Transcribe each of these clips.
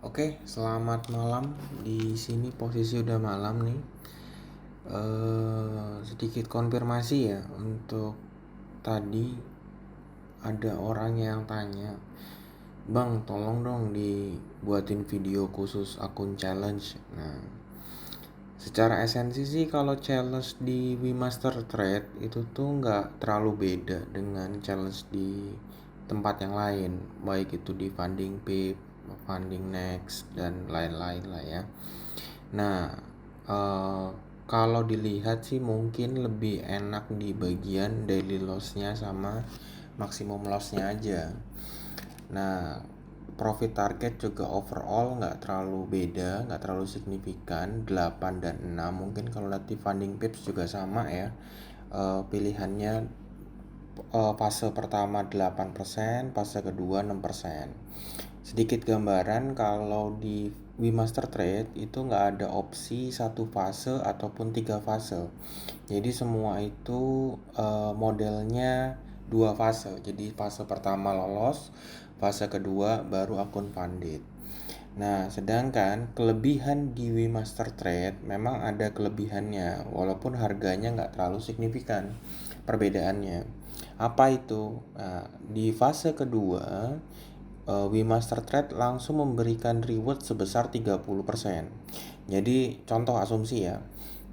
Oke, selamat malam. Di sini posisi udah malam nih. Sedikit konfirmasi ya untuk tadi ada orang yang tanya, "Bang, tolong dong dibuatin video khusus akun challenge." Nah, secara esensi sih kalau challenge di Wemaster Trade itu tuh nggak terlalu beda dengan challenge di tempat yang lain, baik itu di Funding Pip, Funding Next, dan lain-lain lah ya. Nah, eh, kalau dilihat sih mungkin lebih enak di bagian daily loss-nya sama maksimum loss-nya aja. Nah, profit target juga overall nggak terlalu beda, nggak terlalu signifikan, 8 dan 6. Mungkin kalau lihat di Funding Pips juga sama ya. Pilihannya fase pertama 8%, fase kedua 6%. Sedikit gambaran, kalau di Wemaster Trade itu nggak ada opsi satu fase ataupun 3 fase. Jadi semua itu modelnya 2 fase. Jadi fase pertama lolos, fase kedua baru akun funded. Nah, sedangkan kelebihan di Wemaster Trade memang ada kelebihannya, walaupun harganya nggak terlalu signifikan perbedaannya. Apa itu? Nah, di fase kedua, Wemaster Trade langsung memberikan reward sebesar 30%. Jadi contoh asumsi ya,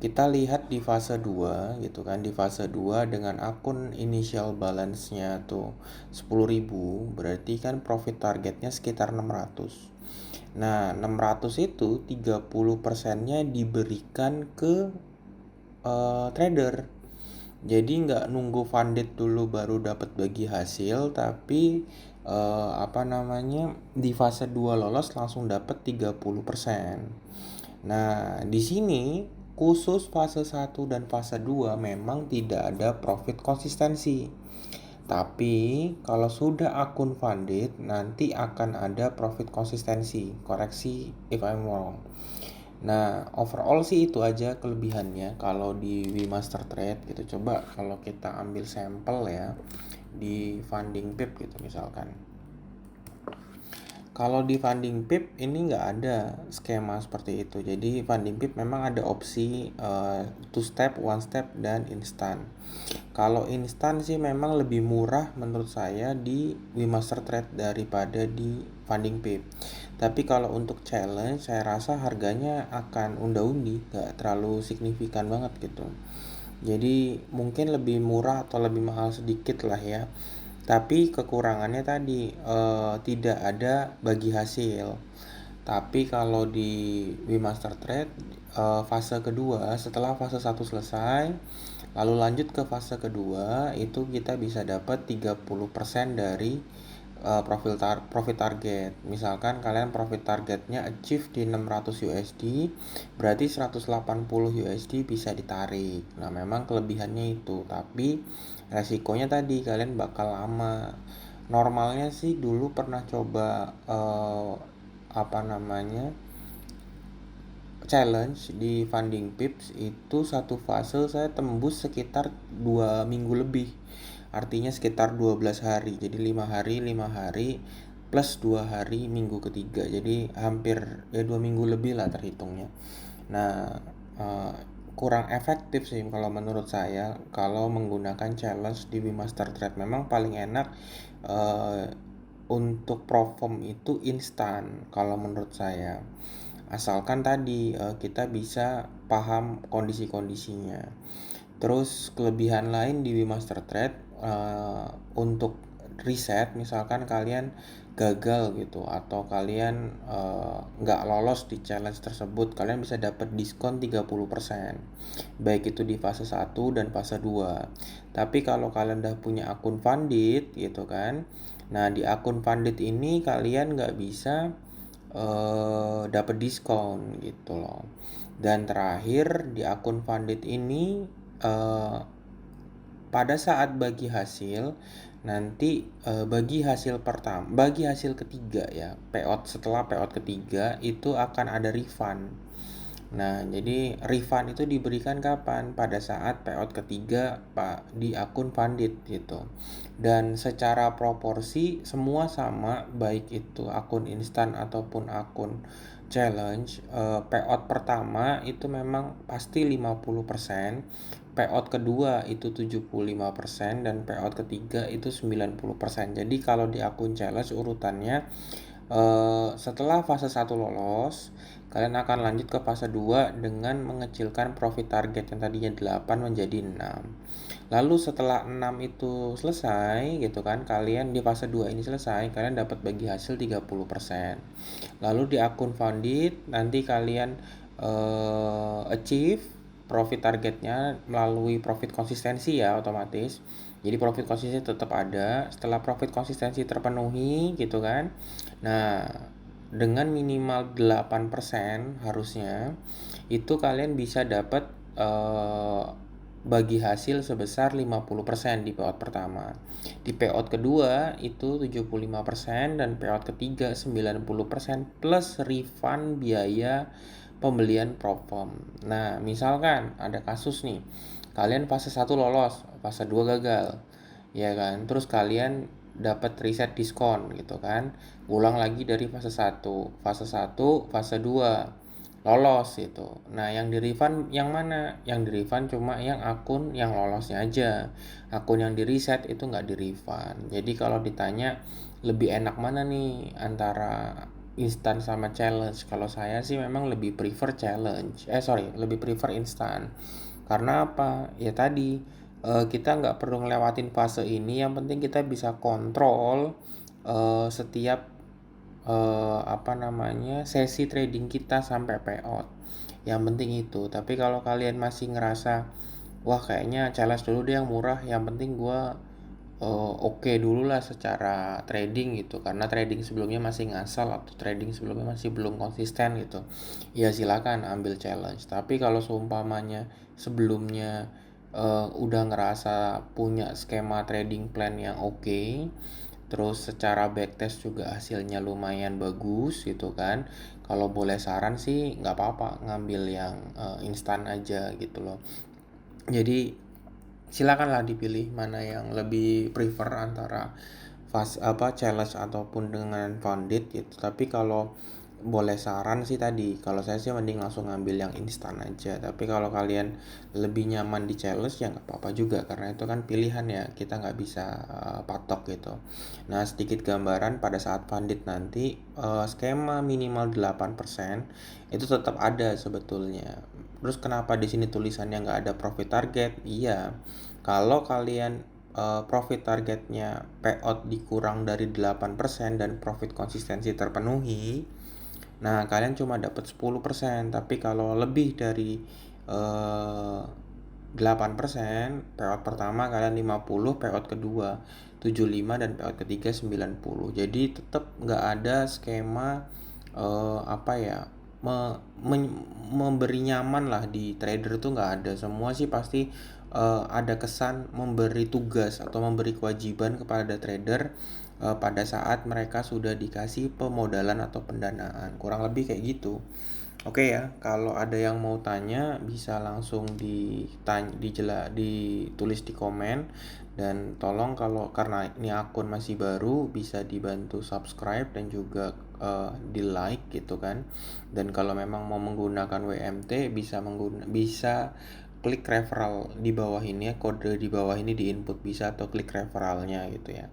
kita lihat di fase 2 gitu kan, di fase 2 dengan akun initial balance-nya tuh 10.000, berarti kan profit targetnya sekitar 600. Nah, 600 itu 30%-nya diberikan ke trader. Jadi nggak nunggu funded dulu baru dapat bagi hasil, tapi di fase 2 lolos langsung dapat 30%. Nah, di sini khusus fase 1 dan fase 2 memang tidak ada profit konsistensi. Tapi kalau sudah akun funded nanti akan ada profit konsistensi. Koreksi if I'm wrong. Nah, overall sih itu aja kelebihannya kalau di Wemaster Trade gitu. Coba kalau kita ambil sampel ya di Funding Pip gitu misalkan. Kalau di Funding Pip ini nggak ada skema seperti itu. Jadi Funding Pip memang ada opsi two step, one step, dan instan. Kalau instan sih memang lebih murah menurut saya di Wemaster Trade daripada di Funding Pip. Tapi kalau untuk challenge saya rasa harganya akan unda-undi, nggak terlalu signifikan banget gitu. Jadi mungkin lebih murah atau lebih mahal sedikit lah ya. Tapi kekurangannya tadi tidak ada bagi hasil. Tapi kalau di Wemaster Trade fase kedua setelah fase 1 selesai, lalu lanjut ke fase kedua, itu kita bisa dapat 30% dari profit target. Misalkan kalian profit targetnya achieve di 600 USD, berarti 180 USD bisa ditarik. Nah, memang kelebihannya itu, tapi resikonya tadi kalian bakal lama. Normalnya sih dulu pernah coba challenge di Funding Pips itu satu fase saya tembus sekitar 2 minggu lebih. Artinya sekitar 12 hari. Jadi 5 hari plus 2 hari minggu ketiga. Jadi hampir ya 2 minggu lebih lah terhitungnya. Nah, kurang efektif sih kalau menurut saya kalau menggunakan challenge di Wemaster Trade. Memang paling enak untuk perform itu instan kalau menurut saya. Asalkan tadi kita bisa paham kondisi-kondisinya. Terus kelebihan lain di Wemaster Trade untuk reset, misalkan kalian gagal gitu atau kalian nggak lolos di challenge tersebut, kalian bisa dapat diskon 30%, baik itu di fase 1 dan fase 2. Tapi kalau kalian udah punya akun funded gitu kan, nah di akun funded ini kalian nggak bisa dapat diskon gitu loh. Dan terakhir di akun funded ini pada saat bagi hasil nanti bagi hasil ketiga ya, payout setelah payout ketiga itu akan ada refund. Nah, jadi refund itu diberikan kapan? Pada saat payout ketiga Pak di akun Fundit gitu. Dan secara proporsi semua sama, baik itu akun instan ataupun akun challenge. Payout pertama itu memang pasti 50%, payout kedua itu 75%, dan payout ketiga itu 90%. Jadi kalau di akun challenge urutannya, setelah fase 1 lolos, kalian akan lanjut ke fase 2 dengan mengecilkan profit target yang tadinya 8 menjadi 6. Lalu setelah 6 itu selesai gitu kan, kalian di fase 2 ini selesai, kalian dapat bagi hasil 30%. Lalu di akun Foundit nanti kalian achieve profit targetnya melalui profit konsistensi ya, otomatis. Jadi profit konsistensi tetap ada setelah profit konsistensi terpenuhi gitu kan. Nah, dengan minimal 8% harusnya itu kalian bisa dapat bagi hasil sebesar 50% di payout pertama. Di payout kedua itu 75% dan payout ketiga 90% plus refund biaya pembelian prop firm. Nah, misalkan ada kasus nih, kalian fase 1 lolos, fase 2 gagal. Ya kan? Terus kalian dapat reset diskon gitu kan. Ulang lagi dari fase 1. Fase 1, fase 2 lolos itu. Nah, yang di refund yang mana? Yang di refund cuma yang akun yang lolosnya aja. Akun yang di reset itu nggak di refund. Jadi kalau ditanya lebih enak mana nih antara instan sama challenge? Kalau saya sih memang lebih prefer challenge. Lebih prefer instan. Karena apa? Ya tadi kita nggak perlu ngelewatin fase ini. Yang penting kita bisa kontrol setiap sesi trading kita sampai payout. Yang penting itu. Tapi kalau kalian masih ngerasa wah kayaknya challenge dulu deh yang murah, yang penting gua oke dulu lah secara trading gitu, karena trading sebelumnya masih ngasal atau trading sebelumnya masih belum konsisten gitu, ya silakan ambil challenge. Tapi kalau seumpamanya sebelumnya udah ngerasa punya skema trading plan yang oke, terus secara backtest juga hasilnya lumayan bagus gitu kan, kalau boleh saran sih nggak apa-apa ngambil yang instan aja gitu loh. Jadi silakanlah dipilih mana yang lebih prefer antara challenge ataupun dengan founded gitu. Tapi kalau boleh saran sih tadi, kalau saya sih mending langsung ngambil yang instan aja. Tapi kalau kalian lebih nyaman di challenge ya nggak apa-apa juga, karena itu kan pilihan ya, kita nggak bisa patok gitu. Nah, sedikit gambaran pada saat funded nanti, skema minimal 8% itu tetap ada sebetulnya. Terus kenapa di sini tulisannya nggak ada profit target? Iya, kalau kalian profit targetnya payout dikurang dari 8% dan profit konsistensi terpenuhi, nah kalian cuma dapat 10%. Tapi kalau lebih dari 8%, payout pertama kalian 50, payout kedua 75, dan payout ketiga 90. Jadi tetap nggak ada skema apa ya, memberi nyaman lah di trader tuh nggak ada. Semua sih pasti ada kesan memberi tugas atau memberi kewajiban kepada trader pada saat mereka sudah dikasih pemodalan atau pendanaan, kurang lebih kayak gitu. Oke ya, kalau ada yang mau tanya bisa langsung ditulis di komen, dan tolong kalau karena ini akun masih baru bisa dibantu subscribe dan juga di like gitu kan. Dan kalau memang mau menggunakan WMT bisa klik referral di bawah ini ya, kode di bawah ini di input bisa, atau klik referralnya gitu ya.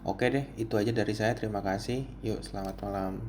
Oke deh, itu aja dari saya. Terima kasih. Yuk, selamat malam.